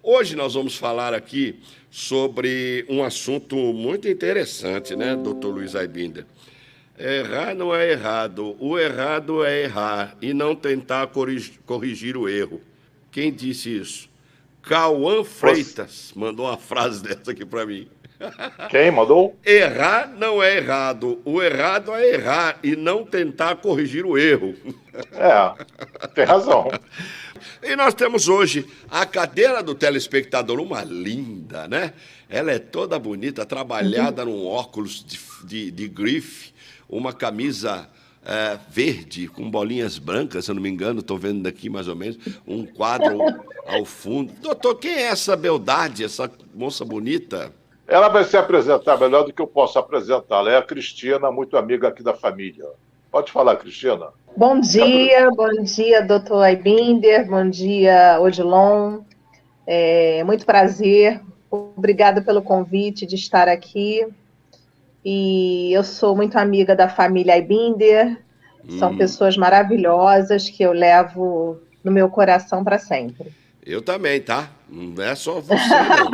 Hoje nós vamos falar aqui sobre um assunto muito interessante, né, doutor Luiz Aibinder? Errar não é errado, o errado é errar e não tentar corrigir o erro. Quem disse isso? Cauã Freitas mandou uma frase dessa aqui para mim. Quem mandou? Errar não é errado, o errado é errar e não tentar corrigir o erro. Tem razão. E nós temos hoje a cadeira do telespectador, uma linda, né? Ela é toda bonita, trabalhada num óculos de grife, uma camisa verde com bolinhas brancas, se eu não me engano, estou vendo daqui mais ou menos, um quadro ao fundo. Doutor, quem é essa beldade, essa moça bonita? Ela vai se apresentar melhor do que eu posso apresentá-la. É a Cristina, muito amiga aqui da família. Pode falar, Cristina. Bom dia, doutor Aibinder, bom dia, Odilon. Muito prazer, obrigada pelo convite de estar aqui. E eu sou muito amiga da família Aibinder, são pessoas maravilhosas que eu levo no meu coração para sempre. Eu também, tá? Não é só você, não.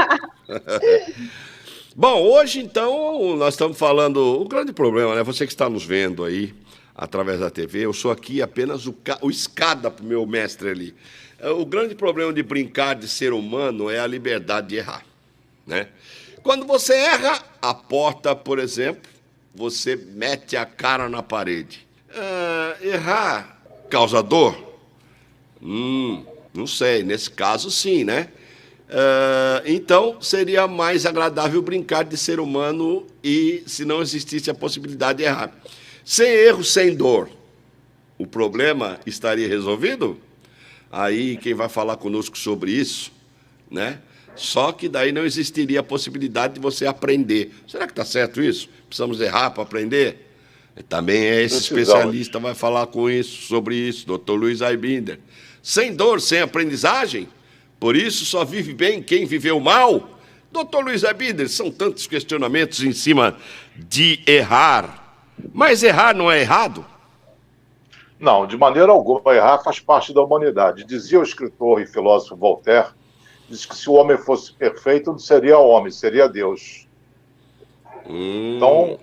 Bom, hoje, então, nós estamos falando... O grande problema, né? Você que está nos vendo aí, através da TV, eu sou aqui apenas o escada para o meu mestre ali. O grande problema de brincar de ser humano é a liberdade de errar, né? Quando você erra a porta, por exemplo, você mete a cara na parede. Errar causa dor? Não sei, nesse caso sim, né? Então, seria mais agradável brincar de ser humano e se não existisse a possibilidade de errar. Sem erro, sem dor, o problema estaria resolvido? Aí quem vai falar conosco sobre isso, né? Só que daí não existiria a possibilidade de você aprender. Será que está certo isso? Precisamos errar para aprender? Também esse especialista vai falar sobre isso, doutor Luiz Aibinder. Sem dor, sem aprendizagem? Por isso só vive bem quem viveu mal? Doutor Luiz Aibinder, são tantos questionamentos em cima de errar. Mas errar não é errado? Não, de maneira alguma. Errar faz parte da humanidade. Dizia o escritor e filósofo Voltaire, diz que se o homem fosse perfeito, não seria homem, seria Deus. Então,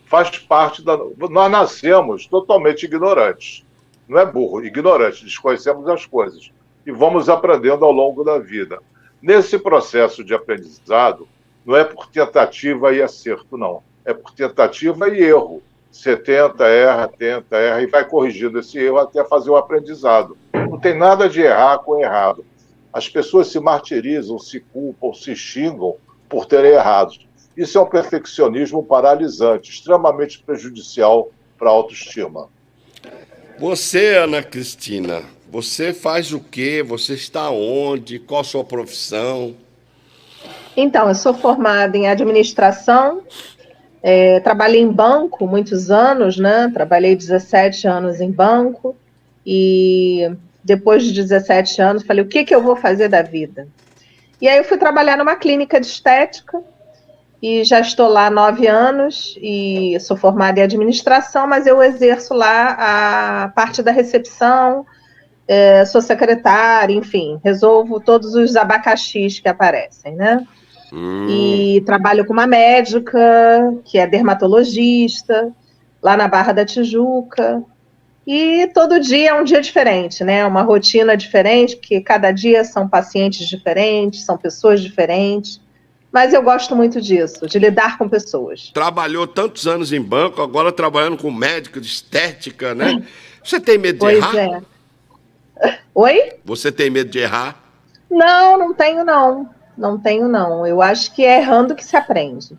faz parte da... Nós nascemos totalmente ignorantes. Não é burro, ignorante, desconhecemos as coisas. E vamos aprendendo ao longo da vida. Nesse processo de aprendizado, não é por tentativa e acerto, não. É por tentativa e erro. Você tenta, erra e vai corrigindo esse erro até fazer o aprendizado. Não tem nada de errar com errado. As pessoas se martirizam, se culpam, se xingam por terem errado. Isso é um perfeccionismo paralisante, extremamente prejudicial para a autoestima. Você, Ana Cristina, você faz o quê? Você está onde? Qual a sua profissão? Então, eu sou formada em administração, trabalhei em banco muitos anos, né? Trabalhei 17 anos em banco e depois de 17 anos falei, o que eu vou fazer da vida? E aí eu fui trabalhar numa clínica de estética e já estou lá há 9 anos e sou formada em administração, mas eu exerço lá a parte da recepção, sou secretária, enfim, resolvo todos os abacaxis que aparecem, né? E trabalho com uma médica, que é dermatologista, lá na Barra da Tijuca. E todo dia é um dia diferente, né? Uma rotina diferente, porque cada dia são pacientes diferentes, são pessoas diferentes. Mas eu gosto muito disso, de lidar com pessoas. Trabalhou tantos anos em banco, agora trabalhando com médico de estética, né? Você tem medo de errar? Pois é. Oi? Você tem medo de errar? Não tenho não. Não tenho não. Eu acho que é errando que se aprende.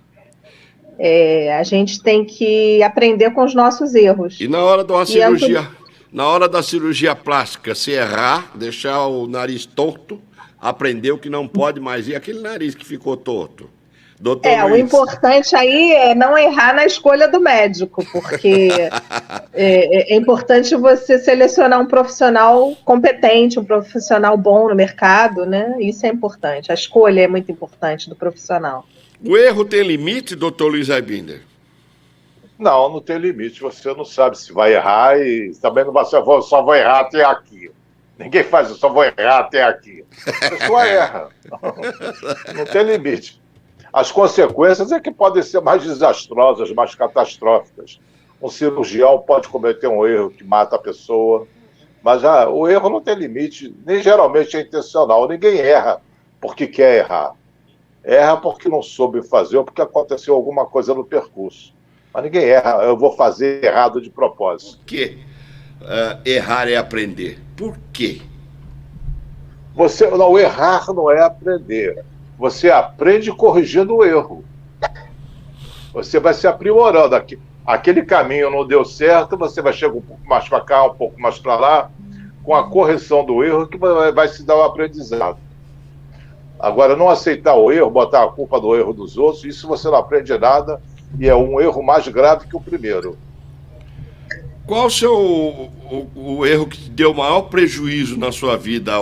A gente tem que aprender com os nossos erros. E na hora de uma cirurgia, na hora da cirurgia plástica, se errar, deixar o nariz torto, aprender o que não pode mais. E aquele nariz que ficou torto? Doutor Luiz. O importante aí é não errar na escolha do médico, porque é importante você selecionar um profissional competente, um profissional bom no mercado, né? Isso é importante. A escolha é muito importante do profissional. O erro tem limite, doutor Luiz Aibinder? Não, não tem limite. Você não sabe se vai errar e também não vai ser, só vou errar até aqui. Ninguém faz, eu só vou errar até aqui. A pessoa erra. Não tem limite. As consequências é que podem ser mais desastrosas, mais catastróficas. Um cirurgião pode cometer um erro que mata a pessoa, mas o erro não tem limite, nem geralmente é intencional. Ninguém erra porque quer errar. Erra porque não soube fazer ou porque aconteceu alguma coisa no percurso. Mas ninguém erra, eu vou fazer errado de propósito. Por que errar é aprender? Por quê? Não, errar não é aprender. Você aprende corrigindo o erro. Você vai se aprimorando. Aquele caminho não deu certo, você vai chegar um pouco mais para cá, um pouco mais para lá, com a correção do erro que vai se dar o aprendizado. Agora, não aceitar o erro, botar a culpa do erro dos outros, isso você não aprende nada e é um erro mais grave que o primeiro. Qual o erro que te deu maior prejuízo na sua vida,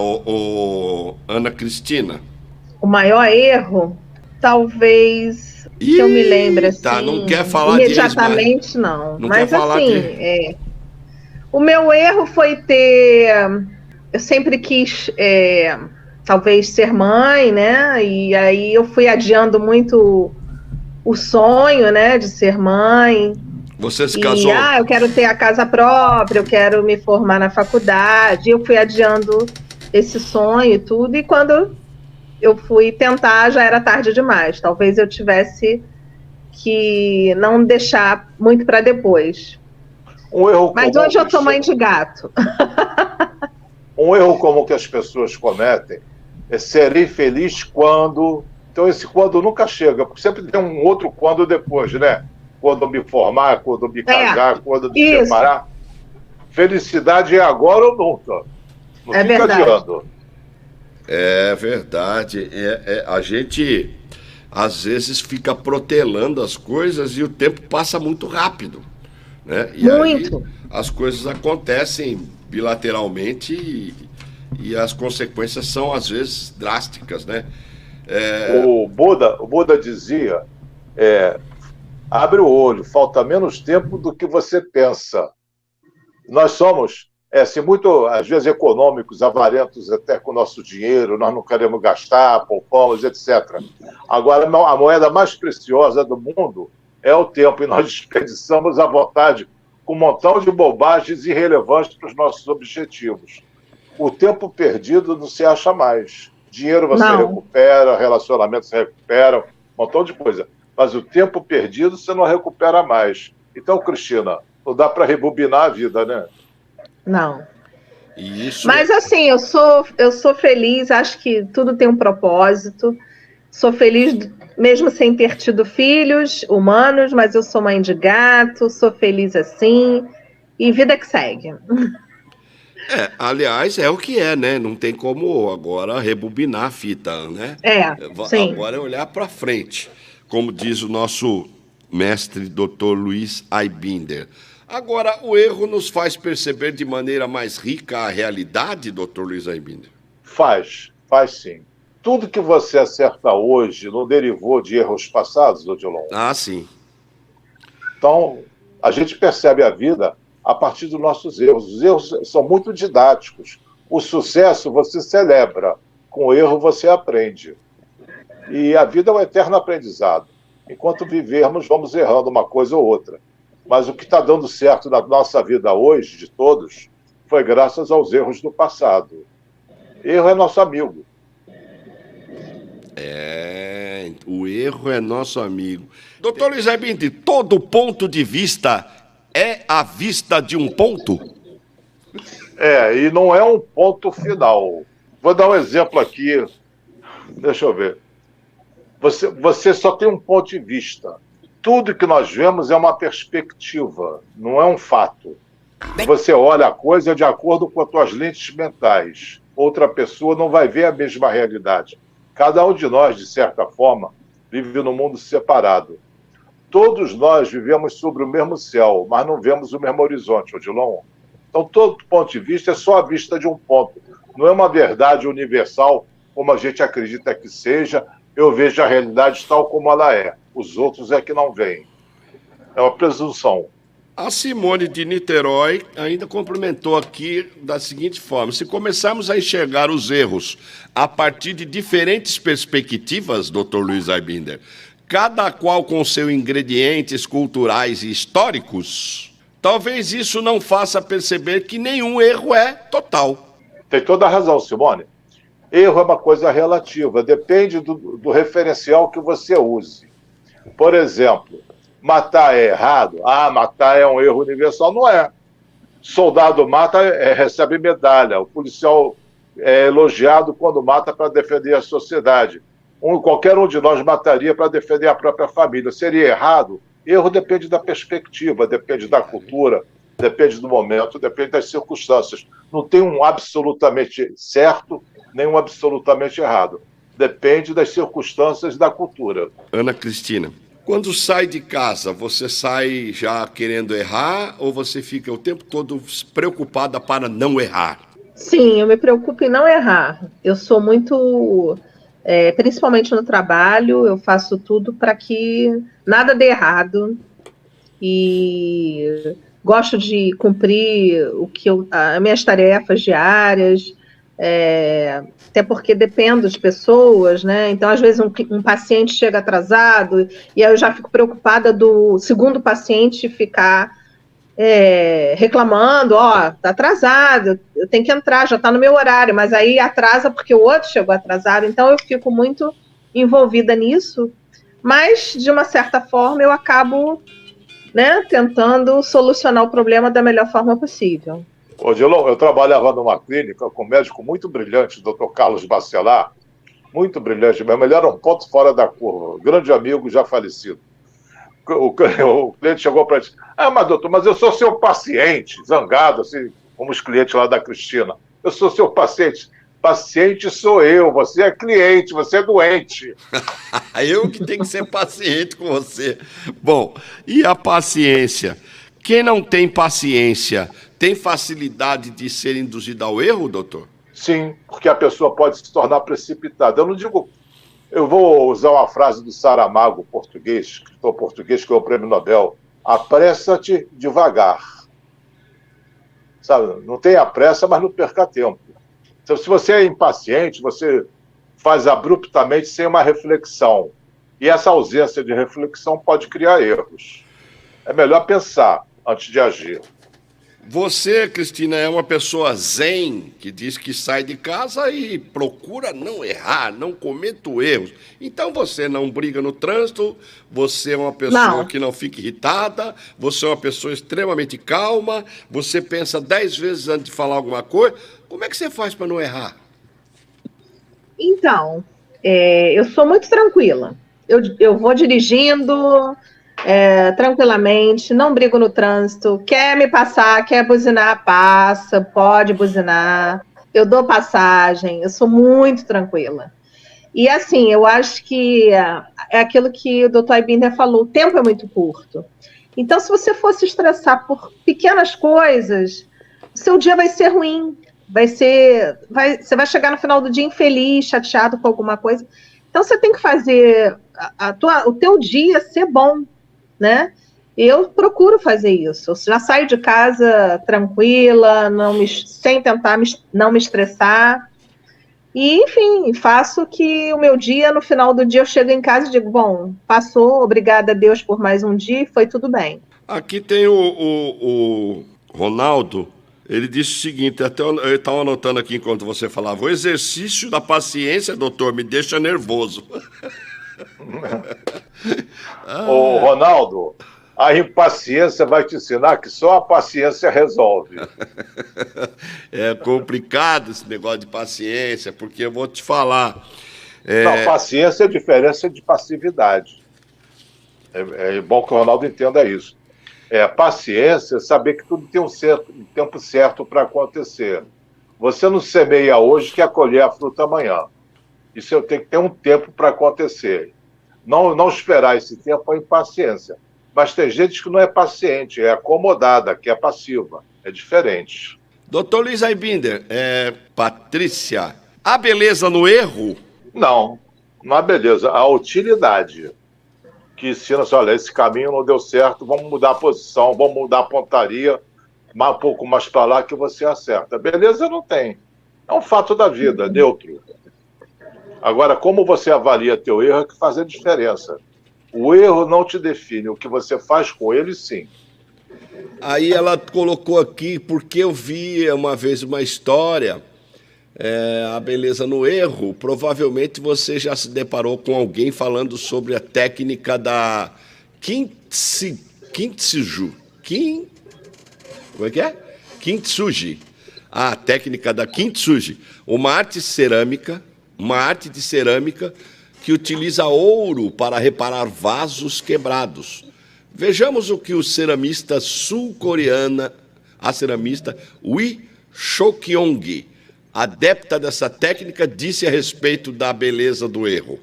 Ana Cristina? O maior erro, talvez, que eu me lembre assim, não quer falar imediatamente disso, não. Não mas quer falar assim, o meu erro foi eu sempre quis, talvez ser mãe, né? E aí eu fui adiando muito o sonho, né, de ser mãe. Você se casou? Eu quero ter a casa própria, eu quero me formar na faculdade. Eu fui adiando esse sonho e tudo, e quando eu fui tentar, já era tarde demais. Talvez eu tivesse que não deixar muito para depois. Mas hoje eu sou mãe de gato. Um erro comum que as pessoas cometem é serem felizes quando... Então esse quando nunca chega, porque sempre tem um outro quando depois, né? Quando eu me formar, quando eu me casar, quando eu me separar. Felicidade é agora ou nunca. Não fica verdade. adiando. É verdade. A gente, às vezes, fica protelando as coisas e o tempo passa muito rápido. Né? E muito. Aí, as coisas acontecem bilateralmente e as consequências são, às vezes, drásticas. Né? O Buda dizia, abre o olho, falta menos tempo do que você pensa. Nós somos... assim, muito, às vezes, econômicos, avarentos até com o nosso dinheiro, nós não queremos gastar, poupamos, etc. Agora, a moeda mais preciosa do mundo é o tempo, e nós desperdiçamos à vontade com um montão de bobagens irrelevantes para os nossos objetivos. O tempo perdido não se acha mais. Dinheiro você recupera, relacionamentos se recuperam, um montão de coisa. Mas o tempo perdido você não recupera mais. Então, Cristina, não dá para rebobinar a vida, né? Não. Isso. Mas assim, eu sou feliz, acho que tudo tem um propósito. Sou feliz mesmo sem ter tido filhos humanos, mas eu sou mãe de gato, sou feliz assim, e vida que segue. Aliás, é o que é, né? Não tem como agora rebobinar a fita, né? Sim. Agora é olhar para frente, como diz o nosso mestre Dr. Luiz Aibinder. Agora, o erro nos faz perceber de maneira mais rica a realidade, Dr. Luiz Aibinder? Faz sim. Tudo que você acerta hoje não derivou de erros passados, Odilon? Ah, sim. Então, a gente percebe a vida a partir dos nossos erros. Os erros são muito didáticos. O sucesso você celebra, com o erro você aprende. E a vida é um eterno aprendizado. Enquanto vivermos, vamos errando uma coisa ou outra. Mas o que está dando certo na nossa vida hoje, de todos, foi graças aos erros do passado. Erro é nosso amigo. O erro é nosso amigo. Doutor Luiz Aibinder, todo ponto de vista é a vista de um ponto? E não é um ponto final. Vou dar um exemplo aqui. Deixa eu ver. Você só tem um ponto de vista. Tudo que nós vemos é uma perspectiva, não é um fato. Você olha a coisa de acordo com as suas lentes mentais. Outra pessoa não vai ver a mesma realidade. Cada um de nós, de certa forma, vive num mundo separado. Todos nós vivemos sobre o mesmo céu, mas não vemos o mesmo horizonte, Odilon. Então, todo ponto de vista é só a vista de um ponto. Não é uma verdade universal, como a gente acredita que seja. Eu vejo a realidade tal como ela é. Os outros é que não veem. É uma presunção. A Simone de Niterói ainda complementou aqui da seguinte forma: se começarmos a enxergar os erros a partir de diferentes perspectivas, Dr. Luiz Aibinder, cada qual com seus ingredientes culturais e históricos, talvez isso não faça perceber que nenhum erro é total. Tem toda a razão, Simone. Erro é uma coisa relativa, depende do referencial que você use. Por exemplo, matar é errado? Ah, matar é um erro universal. Não é. Soldado mata, recebe medalha. O policial é elogiado quando mata para defender a sociedade. Qualquer um de nós mataria para defender a própria família. Seria errado? Erro depende da perspectiva, depende da cultura, depende do momento, depende das circunstâncias. Não tem um absolutamente certo, nem um absolutamente errado. Depende das circunstâncias e da cultura. Ana Cristina, quando sai de casa, você sai já querendo errar ou você fica o tempo todo preocupada para não errar? Sim, eu me preocupo em não errar. Eu sou muito, principalmente no trabalho, eu faço tudo para que nada dê errado. E gosto de cumprir as minhas tarefas diárias, até porque dependo de pessoas, né? Então, às vezes, um paciente chega atrasado e aí eu já fico preocupada do segundo paciente ficar reclamando, tá atrasado, eu tenho que entrar, já está no meu horário, mas aí atrasa porque o outro chegou atrasado, então eu fico muito envolvida nisso, mas, de uma certa forma, eu acabo, né, tentando solucionar o problema da melhor forma possível. Odilon, eu trabalhava numa clínica com um médico muito brilhante, o Dr. Carlos Bacelar, muito brilhante mesmo, ele era um ponto fora da curva, grande amigo já falecido. O cliente chegou para ele e disse: mas doutor, mas eu sou seu paciente, zangado, assim, como os clientes lá da Cristina. Eu sou seu paciente. Paciente sou eu, você é cliente, você é doente. Eu que tenho que ser paciente com você. Bom, e a paciência? Quem não tem paciência tem facilidade de ser induzido ao erro, doutor? Sim, porque a pessoa pode se tornar precipitada. Eu não digo... Eu vou usar uma frase do Saramago, escritor português, que é o prêmio Nobel: apressa-te devagar. Sabe? Não tenha pressa, mas não perca tempo. Então, se você é impaciente, você faz abruptamente sem uma reflexão. E essa ausência de reflexão pode criar erros. É melhor pensar antes de agir. Você, Cristina, é uma pessoa zen, que diz que sai de casa e procura não errar, não cometa erros. Então você não briga no trânsito, você é uma pessoa que não fica irritada, você é uma pessoa extremamente calma, você pensa 10 vezes antes de falar alguma coisa. Como é que você faz para não errar? Então, eu sou muito tranquila. Eu vou dirigindo... tranquilamente, não brigo no trânsito, quer me passar, quer buzinar, passa, pode buzinar, eu dou passagem, eu sou muito tranquila. E assim, eu acho que é aquilo que o Dr. Aibinder falou, o tempo é muito curto. Então, se você for se estressar por pequenas coisas, o seu dia vai ser ruim, você vai chegar no final do dia infeliz, chateado com alguma coisa. Então, você tem que fazer o teu dia ser bom, né? Eu procuro fazer isso. Eu já saio de casa tranquila, sem tentar não me estressar. E, enfim, faço que o meu dia, no final do dia, eu chego em casa e digo: bom, passou, obrigada a Deus por mais um dia, foi tudo bem. Aqui tem o Ronaldo, ele disse o seguinte, até eu estava anotando aqui enquanto você falava: o exercício da paciência, doutor, me deixa nervoso. Ô, Ronaldo, a impaciência vai te ensinar que só a paciência resolve. É complicado esse negócio de paciência, porque eu vou te falar... Não, paciência é a diferença de passividade. É bom que o Ronaldo entenda isso. Paciência é saber que tudo tem um tempo certo para acontecer. Você não semeia hoje que quer colher a fruta amanhã. Isso tem que ter um tempo para acontecer. Não esperar esse tempo é impaciência. Mas tem gente que não é paciente, é acomodada, que é passiva. É diferente. Doutor Luiz Aibinder, Patrícia, há beleza no erro? Não há beleza. Há utilidade. que ensina assim, olha, esse caminho não deu certo, vamos mudar a posição, vamos mudar a pontaria, um pouco mais para lá que você acerta. Beleza, não tem. É um fato da vida, neutro. Agora, como você avalia teu erro é que faz a diferença. O erro não te define, o que você faz com ele, sim. Aí ela colocou aqui, porque eu vi uma vez uma história, a beleza no erro. Provavelmente você já se deparou com alguém falando sobre a técnica da Kintsugi. Como é que é? Kintsugi. A técnica da Kintsugi. Uma arte de cerâmica que utiliza ouro para reparar vasos quebrados. Vejamos o que o ceramista sul-coreana, a ceramista Wi Shokyong, adepta dessa técnica, disse a respeito da beleza do erro.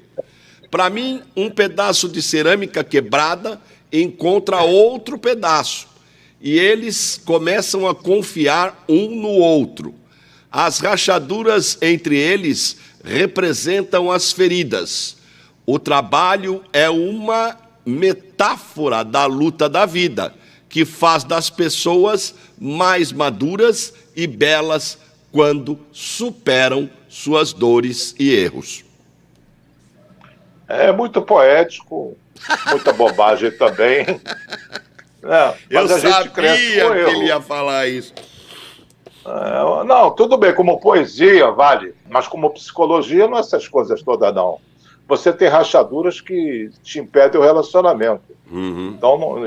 Para mim, um pedaço de cerâmica quebrada encontra outro pedaço e eles começam a confiar um no outro. As rachaduras entre eles representam as feridas. O trabalho é uma metáfora da luta da vida, que faz das pessoas mais maduras e belas quando superam suas dores e erros. É muito poético, muita bobagem também. Mas eu a gente sabia cresce com que erro. ele ia falar isso. Não, tudo bem, como poesia vale, mas como psicologia não é essas coisas todas, não. Você tem rachaduras que te impedem o relacionamento. Então,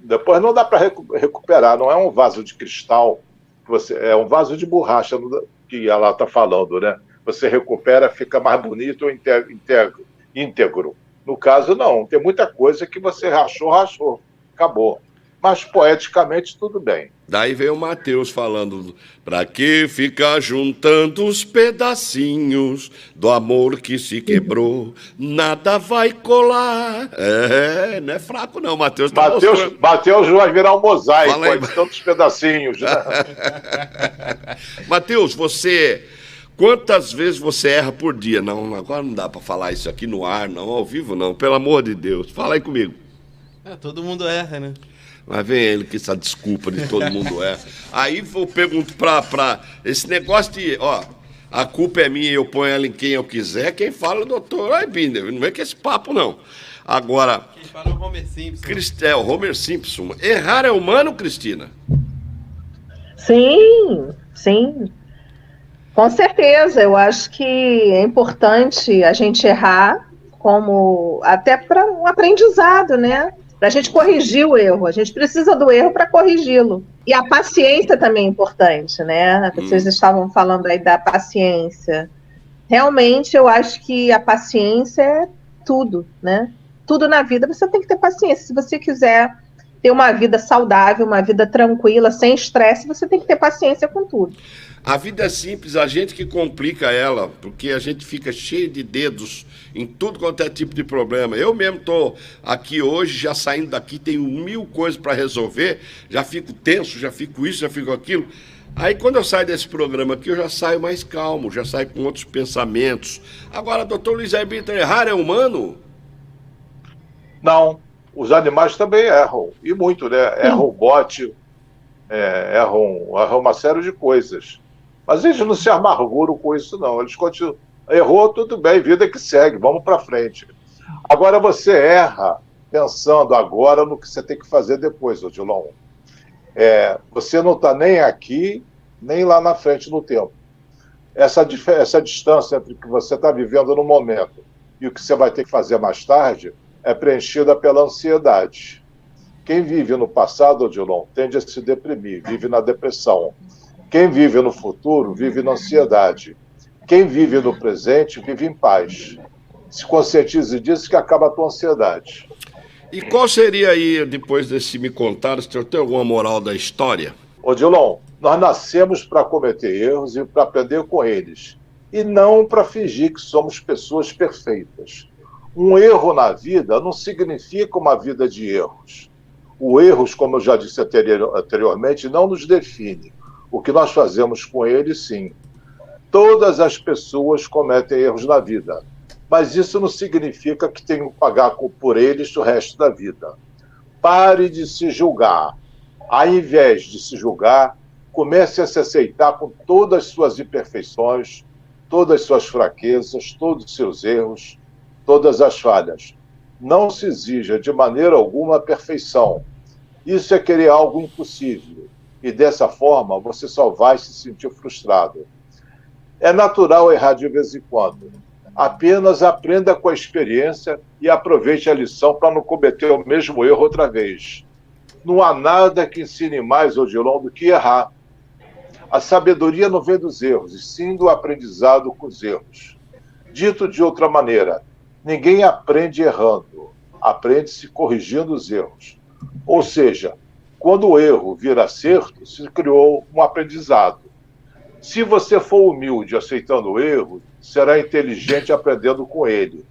depois não dá para recuperar, não é um vaso de cristal, é um vaso de borracha que ela está falando, né? Você recupera, fica mais bonito, íntegro. No caso, não, tem muita coisa que você rachou, acabou. Mas poeticamente tudo bem. Daí veio o Mateus falando, pra que ficar juntando os pedacinhos do amor que se quebrou, nada vai colar. Não é fraco não, Mateus. Mateus vai virar um mosaico, de tantos pedacinhos. Né? Mateus, quantas vezes você erra por dia? Não, agora não dá pra falar isso aqui no ar, não, ao vivo não, pelo amor de Deus. Fala aí comigo. Todo mundo erra, né? Mas vem ele com essa desculpa de todo mundo erra. Aí eu pergunto pra esse negócio de, a culpa é minha e eu ponho ela em quem eu quiser, quem fala é o doutor Aibinder, não vem com esse papo não. Agora... Quem fala é o Homer Simpson. O Homer Simpson. Errar é humano, Cristina? Sim. Com certeza, eu acho que é importante a gente errar até para um aprendizado, né? Para a gente corrigir o erro. A gente precisa do erro para corrigi-lo. E a paciência também é importante, né? Vocês estavam falando aí da paciência. Realmente, eu acho que a paciência é tudo, né? Tudo na vida você tem que ter paciência. Se você quiser ter uma vida saudável, uma vida tranquila, sem estresse, você tem que ter paciência com tudo. A vida é simples, a gente que complica ela, porque a gente fica cheio de dedos em tudo quanto é tipo de problema. Eu mesmo estou aqui hoje, já saindo daqui, tenho 1000 coisas para resolver, já fico tenso, já fico isso, já fico aquilo. Aí quando eu saio desse programa aqui, eu já saio mais calmo, já saio com outros pensamentos. Agora, doutor Luiz Aibinder, errar é humano? Não, os animais também erram, e muito, né? Erram o bote, erram uma série de coisas. Mas eles não se amarguram com isso, não. Eles continuam. Errou, tudo bem, vida que segue, vamos para frente. Agora você erra pensando agora no que você tem que fazer depois, Odilon. Você não está nem aqui, nem lá na frente no tempo. Essa distância entre o que você está vivendo no momento e o que você vai ter que fazer mais tarde é preenchida pela ansiedade. Quem vive no passado, Odilon, tende a se deprimir, vive na depressão. Quem vive no futuro, vive na ansiedade. Quem vive no presente, vive em paz. Se conscientize disso que acaba a tua ansiedade. E qual seria aí, depois desse me contar, se tem alguma moral da história? Odilon, nós nascemos para cometer erros e para aprender com eles. E não para fingir que somos pessoas perfeitas. Um erro na vida não significa uma vida de erros. O erros, como eu já disse anteriormente, não nos define. O que nós fazemos com ele, sim. Todas as pessoas cometem erros na vida. Mas isso não significa que tenho que pagar por eles o resto da vida. Pare de se julgar. Ao invés de se julgar, comece a se aceitar com todas as suas imperfeições, todas as suas fraquezas, todos os seus erros, todas as falhas. Não se exija de maneira alguma a perfeição. Isso é querer algo impossível. E dessa forma, você só vai se sentir frustrado. É natural errar de vez em quando. Apenas aprenda com a experiência e aproveite a lição para não cometer o mesmo erro outra vez. Não há nada que ensine mais, Odilon, do que errar. A sabedoria não vem dos erros, e sim do aprendizado com os erros. Dito de outra maneira, ninguém aprende errando, aprende-se corrigindo os erros. Ou seja, quando o erro vira acerto, se criou um aprendizado. Se você for humilde aceitando o erro, será inteligente aprendendo com ele.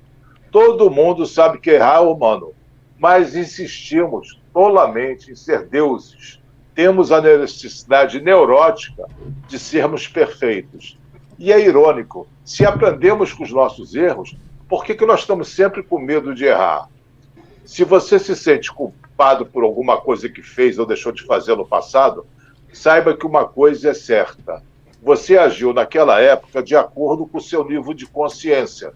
Todo mundo sabe que errar é humano, mas insistimos tolamente em ser deuses. Temos a necessidade neurótica de sermos perfeitos. E é irônico, se aprendemos com os nossos erros, por que nós estamos sempre com medo de errar? Se você se sente culpado por alguma coisa que fez ou deixou de fazer no passado, saiba que uma coisa é certa. Você agiu naquela época de acordo com o seu nível de consciência.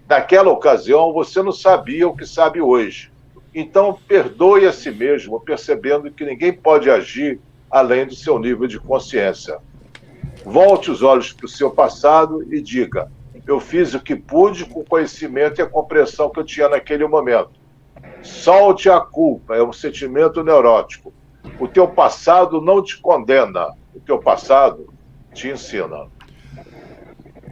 Naquela ocasião, você não sabia o que sabe hoje. Então, perdoe a si mesmo, percebendo que ninguém pode agir além do seu nível de consciência. Volte os olhos para o seu passado e diga: eu fiz o que pude com o conhecimento e a compreensão que eu tinha naquele momento. Solte a culpa, é um sentimento neurótico. O teu passado não te condena, o teu passado te ensina.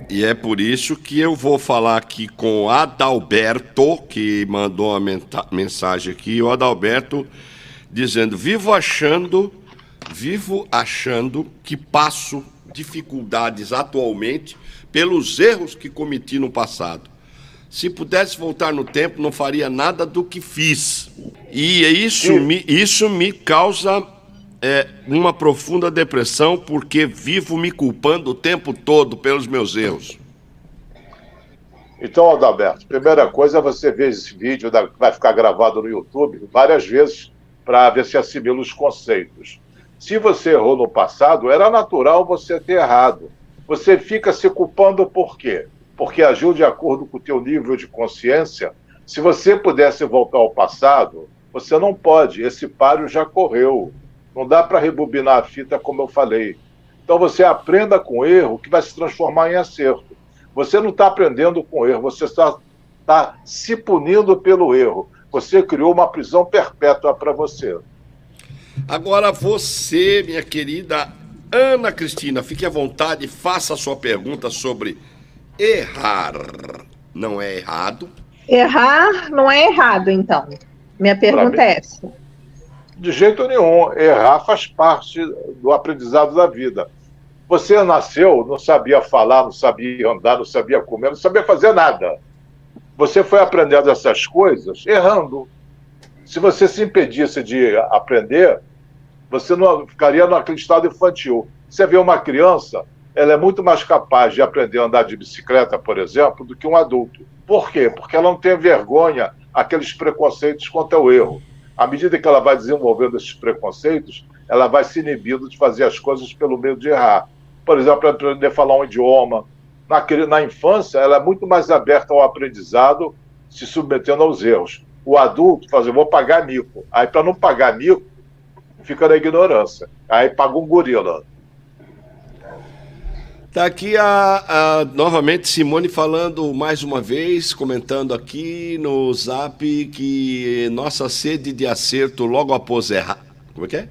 E é por isso que eu vou falar aqui com o Adalberto, que mandou uma mensagem aqui. O Adalberto dizendo: vivo achando que passo dificuldades atualmente pelos erros que cometi no passado. Se pudesse voltar no tempo, não faria nada do que fiz. E isso me causa uma profunda depressão, porque vivo me culpando o tempo todo pelos meus erros. Então, Adalberto, primeira coisa é você ver esse vídeo, que vai ficar gravado no YouTube várias vezes, para ver se assimila os conceitos. Se você errou no passado, era natural você ter errado. Você fica se culpando por quê? Porque agiu de acordo com o teu nível de consciência. Se você pudesse voltar ao passado, você não pode. Esse páreo já correu. Não dá para rebobinar a fita, como eu falei. Então você aprenda com o erro, que vai se transformar em acerto. Você não está aprendendo com o erro, você está se punindo pelo erro. Você criou uma prisão perpétua para você. Agora você, minha querida Ana Cristina, fique à vontade e faça a sua pergunta sobre errar. Não é errado? Errar não é errado, então. Minha pergunta é essa. De jeito nenhum. Errar faz parte do aprendizado da vida. Você nasceu, não sabia falar, não sabia andar, não sabia comer, não sabia fazer nada. Você foi aprendendo essas coisas errando. Se você se impedisse de aprender, você não ficaria naquele estado infantil. Você vê uma criança, ela é muito mais capaz de aprender a andar de bicicleta, por exemplo, do que um adulto. Por quê? Porque ela não tem vergonha, aqueles preconceitos quanto ao erro. À medida que ela vai desenvolvendo esses preconceitos, ela vai se inibindo de fazer as coisas pelo medo de errar. Por exemplo, aprender a falar um idioma. Na infância, ela é muito mais aberta ao aprendizado, se submetendo aos erros. O adulto faz: eu vou pagar mico. Aí, para não pagar mico, fica na ignorância. Aí paga um gorila. Está aqui novamente Simone falando mais uma vez, comentando aqui no Zap que nossa sede de acerto logo após errar. Como é que é?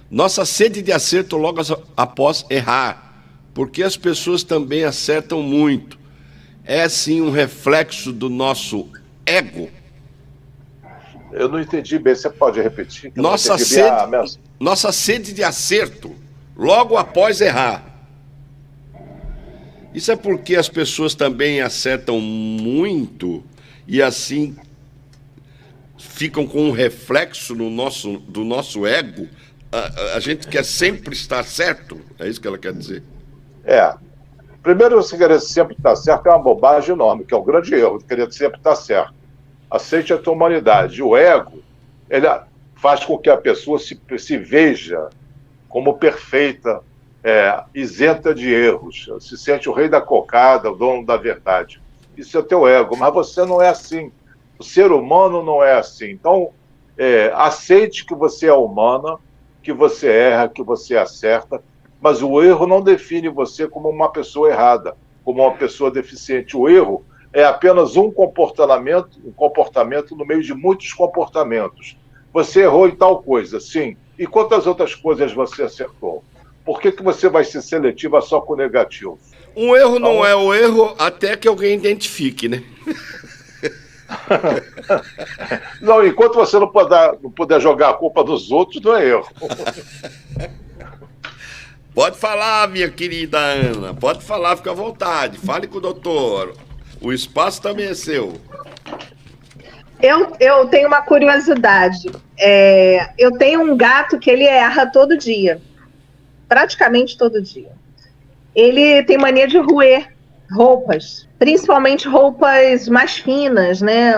Nossa sede de acerto logo após errar. Porque as pessoas também acertam muito. É sim um reflexo do nosso ego. Eu não entendi bem, você pode repetir? Nossa sede de acerto logo após errar. Isso é porque as pessoas também acertam muito e assim ficam com um reflexo do nosso ego. A gente quer sempre estar certo, é isso que ela quer dizer. Primeiro, você querer sempre estar certo é uma bobagem enorme, que é um grande erro, querer sempre estar certo. Aceite a tua humanidade. O ego, ele faz com que a pessoa se veja como perfeita, isenta de erros, se sente o rei da cocada, o dono da verdade. Isso é teu ego, mas você não é assim. O ser humano não é assim. Então, aceite que você é humana, que você erra, que você acerta, mas o erro não define você como uma pessoa errada, como uma pessoa deficiente. O erro é apenas um comportamento no meio de muitos comportamentos. Você errou em tal coisa, sim. E quantas outras coisas você acertou? Por que você vai ser seletiva só com negativo? Um erro não é o erro até que alguém identifique, né? Não, enquanto você não puder jogar a culpa dos outros, não é erro. Pode falar, minha querida Ana. Pode falar, fica à vontade. Fale com o doutor. O espaço também é seu. Eu tenho uma curiosidade. Eu tenho um gato que ele erra todo dia. Praticamente todo dia. Ele tem mania de roer roupas. Principalmente roupas mais finas, né?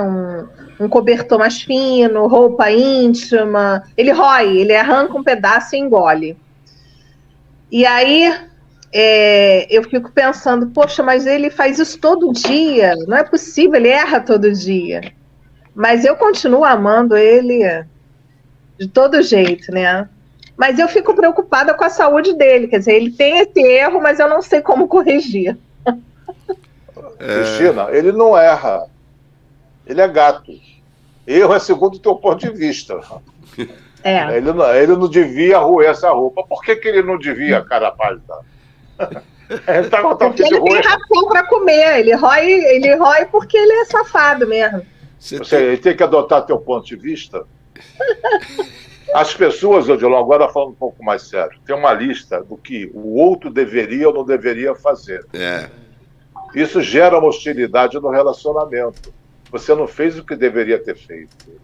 Um cobertor mais fino, roupa íntima. Ele rói, ele arranca um pedaço e engole. E aí, eu fico pensando, poxa, mas ele faz isso todo dia, não é possível, ele erra todo dia. Mas eu continuo amando ele de todo jeito, né? Mas eu fico preocupada com a saúde dele, quer dizer, ele tem esse erro, mas eu não sei como corrigir. Cristina, ele não erra, ele é gato. Erro é segundo o teu ponto de vista. Ele não devia roer essa roupa. Por que ele não devia, cara pálida? Porque ele tem ração para comer. Ele rói porque ele é safado mesmo. Ele tem que adotar teu ponto de vista. As pessoas, Odilon, agora falando um pouco mais sério, tem uma lista do que o outro deveria ou não deveria fazer. Isso gera uma hostilidade no relacionamento. Você não fez o que deveria ter feito.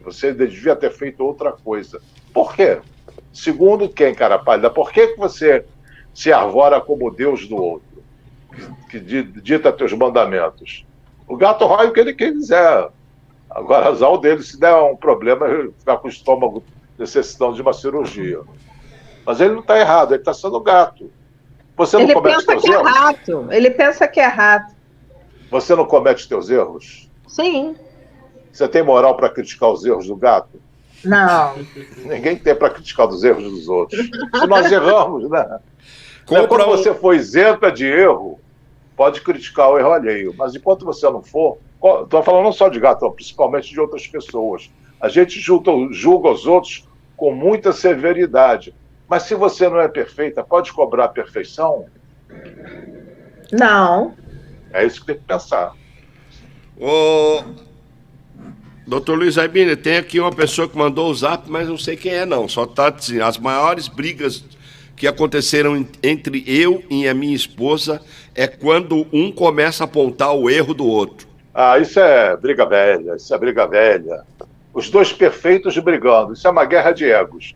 Você devia ter feito outra coisa. Por quê? Segundo quem, cara pálida? Por que você se arvora como Deus do outro, que dita teus mandamentos? O gato rói o que ele quiser. Agora, azar o dele, se der um problema, ele ficar com o estômago necessitando de uma cirurgia. Mas ele não está errado, ele está sendo gato. Você não comete teus erros? Ele pensa que é rato. Você não comete teus erros? Sim. Você tem moral para criticar os erros do gato? Não. Ninguém tem para criticar os erros dos outros. Se nós erramos, né? Quando você for isenta de erro, pode criticar o erro alheio. Mas enquanto você não for, estou falando não só de gato, principalmente de outras pessoas. A gente julga os outros com muita severidade. Mas se você não é perfeita, pode cobrar a perfeição? Não. É isso que tem que pensar. Doutor Luiz Albino, tem aqui uma pessoa que mandou o zap, mas não sei quem é não. Só está dizendo, as maiores brigas que aconteceram entre eu e a minha esposa é quando um começa a apontar o erro do outro. Isso é briga velha, Os dois perfeitos brigando, isso é uma guerra de egos.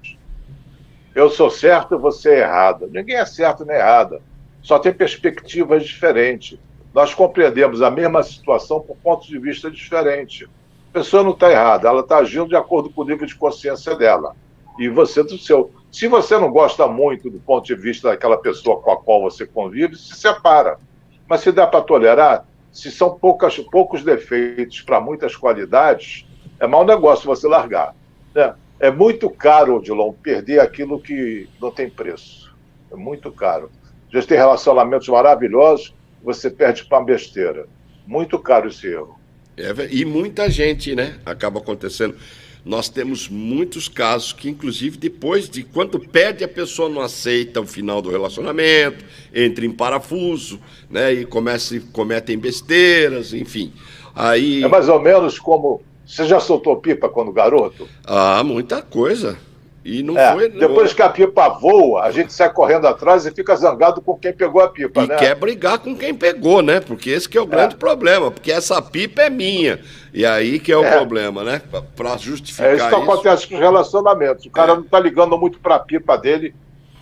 Eu sou certo e você é errada. Ninguém é certo nem errada. Só tem perspectivas diferentes. Nós compreendemos a mesma situação por pontos de vista diferentes. A pessoa não está errada, ela está agindo de acordo com o nível de consciência dela. E você do seu. Se você não gosta muito do ponto de vista daquela pessoa com a qual você convive, se separa. Mas se dá para tolerar, se são poucos defeitos para muitas qualidades, é mau negócio você largar. Né? É muito caro, Odilon, perder aquilo que não tem preço. É muito caro. A gente tem relacionamentos maravilhosos, você perde para uma besteira. Muito caro esse erro. E muita gente, né? Acaba acontecendo. Nós temos muitos casos que, inclusive, depois de quando perde, a pessoa não aceita o final do relacionamento, entra em parafuso, né? E cometem besteiras, enfim. Aí... É mais ou menos como... Você já soltou pipa quando garoto? Muita coisa. E não foi... Depois que a pipa voa, a gente sai correndo atrás e fica zangado com quem pegou a pipa, né? E quer brigar com quem pegou, né? Porque esse que é o grande problema, porque essa pipa é minha. E aí que é o problema, né? Para justificar isso. Isso acontece com os relacionamentos. O cara não está ligando muito para a pipa dele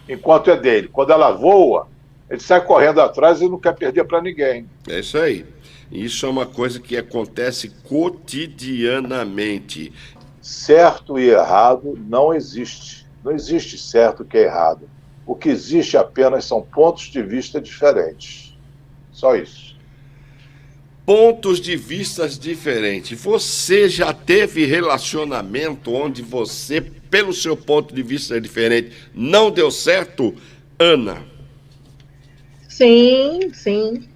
enquanto é dele. Quando ela voa, Ele sai correndo atrás e não quer perder para ninguém. É isso aí. Isso é uma coisa que acontece cotidianamente. Certo e errado não existe. Não existe certo que é errado. O que existe apenas são pontos de vista diferentes. Só isso. Pontos de vistas diferentes. Você já teve relacionamento onde você, pelo seu ponto de vista diferente, não deu certo, Ana? Sim, sim.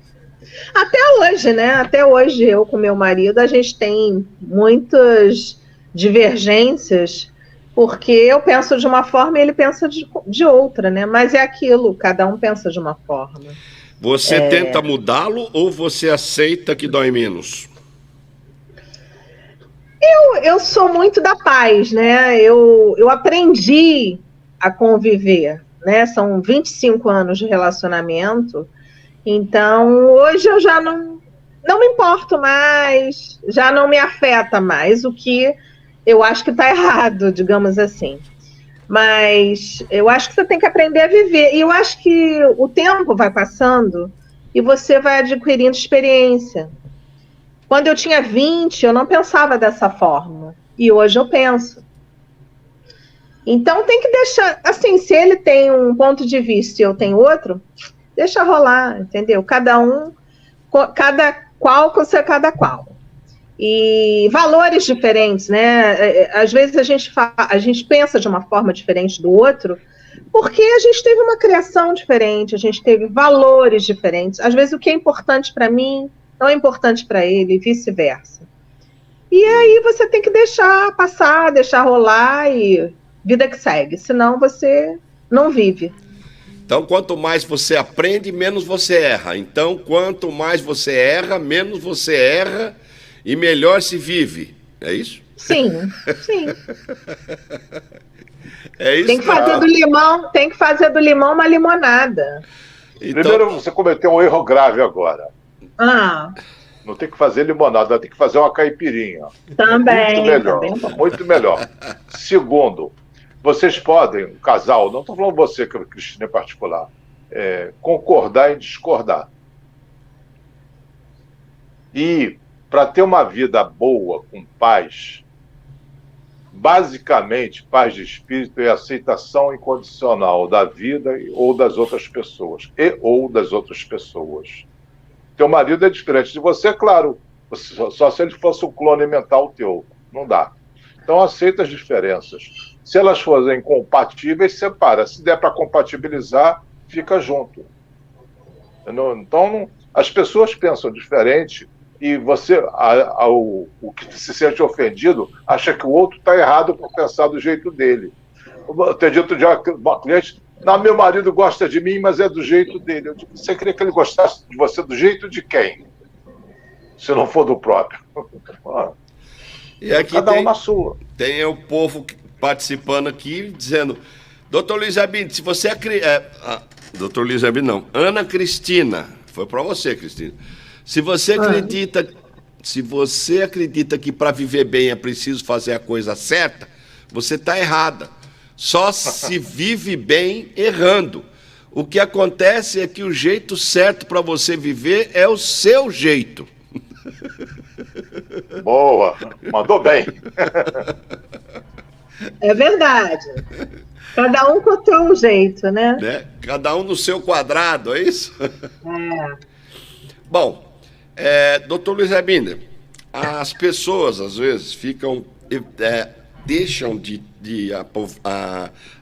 Até hoje, né? Até hoje, eu com meu marido, a gente tem muitas divergências, porque eu penso de uma forma e ele pensa de outra, né? Mas é aquilo, cada um pensa de uma forma. Você tenta mudá-lo ou você aceita que dói menos? Eu sou muito da paz, né? Eu aprendi a conviver, né? São 25 anos de relacionamento, então hoje eu já não me importo mais, já não me afeta mais, o que eu acho que está errado, digamos assim. Mas eu acho que você tem que aprender a viver. E eu acho que o tempo vai passando e você vai adquirindo experiência. Quando eu tinha 20, eu não pensava dessa forma. E hoje eu penso. Então tem que deixar, assim, se ele tem um ponto de vista e eu tenho outro, deixa rolar, entendeu? Cada qual com seu cada qual. E valores diferentes, né? Às vezes a gente pensa de uma forma diferente do outro, porque a gente teve uma criação diferente, a gente teve valores diferentes. Às vezes o que é importante para mim não é importante para ele, e vice-versa. E aí você tem que deixar passar, deixar rolar e vida que segue, senão você não vive. Então, quanto mais você aprende, menos você erra. Então, quanto mais você erra, menos você erra e melhor se vive. É isso? Sim, sim. É isso. Tem que fazer do limão uma limonada. Então, Primeiro, você cometeu um erro grave agora. Não tem que fazer limonada, tem que fazer uma caipirinha. Também. Muito melhor. Também. Muito melhor. Segundo, vocês podem, o casal, não estou falando você, Cristina, em particular, concordar em discordar. E para ter uma vida boa, com paz, basicamente, paz de espírito é aceitação incondicional da vida ou das outras pessoas. Teu marido é diferente de você, claro, só se ele fosse um clone mental teu. Não dá. Então, aceita as diferenças. Se elas forem compatíveis, separa. Se der para compatibilizar, fica junto. Então, as pessoas pensam diferente e você, o que se sente ofendido, acha que o outro está errado por pensar do jeito dele. Eu tenho dito de uma cliente, não, meu marido gosta de mim, mas é do jeito dele. Eu digo, você queria que ele gostasse de você do jeito de quem? Se não for do próprio. E aqui cada um na sua. Tem o povo participando aqui, dizendo, doutor Luiz Abinho, se você doutor Luiz Abinho não, Ana Cristina, foi para você, Cristina. Se você acredita que para viver bem é preciso fazer a coisa certa, você está errada. Só se vive bem errando. O que acontece é que o jeito certo para você viver é o seu jeito. Boa, mandou bem. É verdade. Cada um com o seu jeito, né? Cada um no seu quadrado, é isso? Bom, doutor Luiz Abinda, as pessoas às vezes deixam de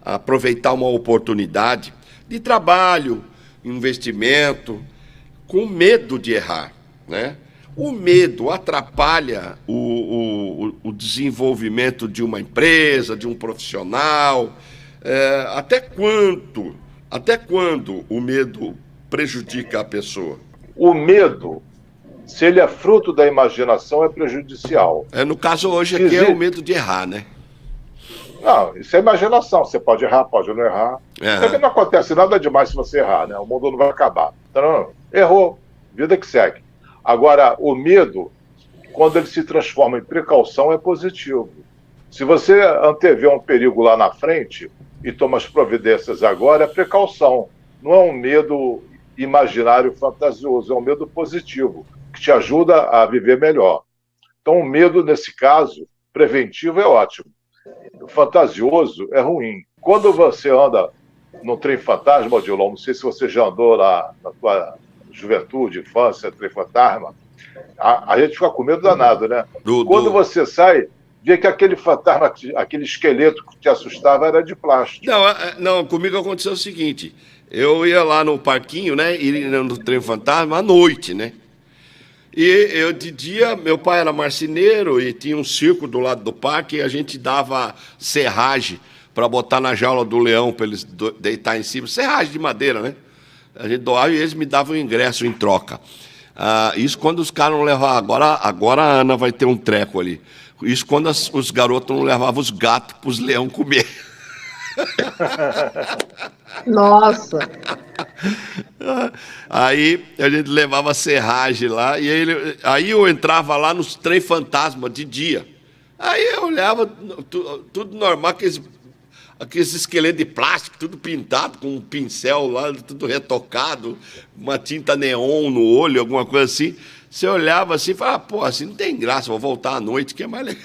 aproveitar uma oportunidade de trabalho, investimento, com medo de errar, né? O medo atrapalha o desenvolvimento de uma empresa, de um profissional. Até quando o medo prejudica a pessoa? O medo, se ele é fruto da imaginação, é prejudicial. No caso hoje aqui é o medo de errar, né? Não, isso é imaginação. Você pode errar, pode não errar. Também não acontece nada demais se você errar, né? O mundo não vai acabar. Então, errou, vida que segue. Agora, o medo, quando ele se transforma em precaução, é positivo. Se você antevê um perigo lá na frente e toma as providências agora, é precaução. Não é um medo imaginário fantasioso, é um medo positivo, que te ajuda a viver melhor. Então, o medo, nesse caso, preventivo é ótimo. O fantasioso é ruim. Quando você anda no trem fantasma, Odilon, não sei se você já andou lá na tua juventude, infância, trem fantasma, a gente fica com medo danado, né? Quando você sai, vê que aquele fantasma, aquele esqueleto que te assustava era de plástico. Não, comigo aconteceu o seguinte, eu ia lá no parquinho, né, ia no trem fantasma à noite, né? E eu, de dia, meu pai era marceneiro e tinha um circo do lado do parque e a gente dava serragem para botar na jaula do leão para eles deitar em cima. Serragem de madeira, né? A gente doava e eles me davam o ingresso em troca. Isso quando os caras não levavam. Agora a Ana vai ter um treco ali. Isso quando os garotos não levavam os gatos para os leões comer. Nossa! Aí a gente levava serragem lá, e aí eu entrava lá nos trem fantasma de dia. Aí eu olhava, tudo normal, aqueles esqueletos de plástico, tudo pintado, com um pincel lá, tudo retocado, uma tinta neon no olho, alguma coisa assim. Você olhava assim e falava, pô, assim não tem graça, vou voltar à noite, que é mais legal.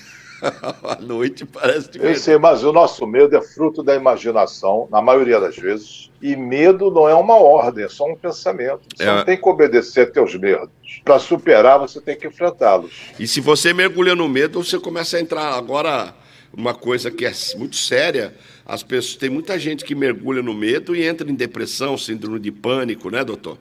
À noite parece de verdade. Eu sei, mas o nosso medo é fruto da imaginação, na maioria das vezes. E medo não é uma ordem, é só um pensamento. Você não tem que obedecer a teus medos. Para superar, você tem que enfrentá-los. E se você mergulha no medo, você começa a entrar. Agora, uma coisa que é muito séria, as pessoas, tem muita gente que mergulha no medo e entra em depressão, síndrome de pânico, né, doutor?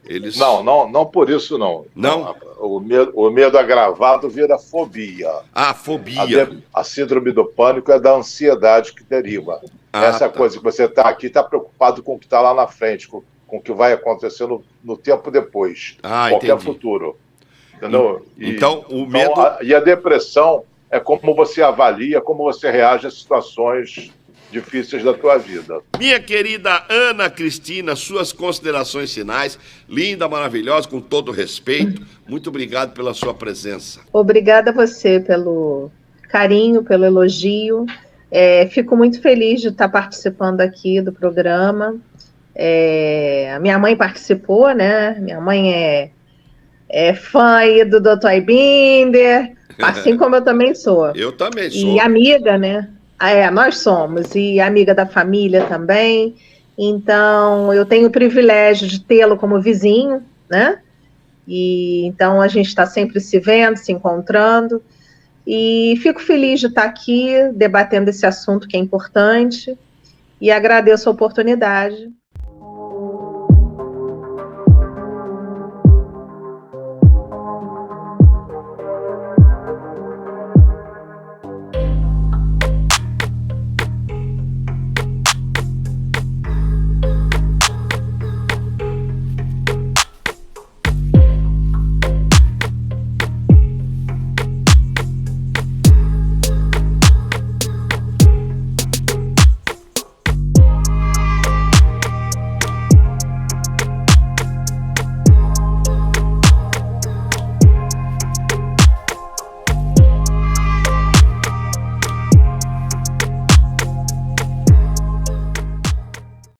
Eles... Não por isso não. Não? O medo agravado vira fobia. Fobia. A síndrome do pânico é da ansiedade que deriva. Essa coisa que você está aqui, está preocupado com o que está lá na frente, com o que vai acontecer no tempo depois, qualquer futuro. Entendeu? Então, o medo... E a depressão é como você avalia, como você reage a situações difíceis da tua vida. Minha querida Ana Cristina, suas considerações finais, linda, maravilhosa, com todo respeito, muito obrigado pela sua presença. Obrigada a você pelo carinho, pelo elogio, fico muito feliz de estar participando aqui do programa, a minha mãe participou, né, minha mãe é fã aí do Dr. Aibinder, assim como eu também sou. Eu também sou. E amiga, né? Nós somos, e amiga da família também, então eu tenho o privilégio de tê-lo como vizinho, né? E então a gente está sempre se vendo, se encontrando, e fico feliz de estar aqui debatendo esse assunto que é importante, e agradeço a oportunidade.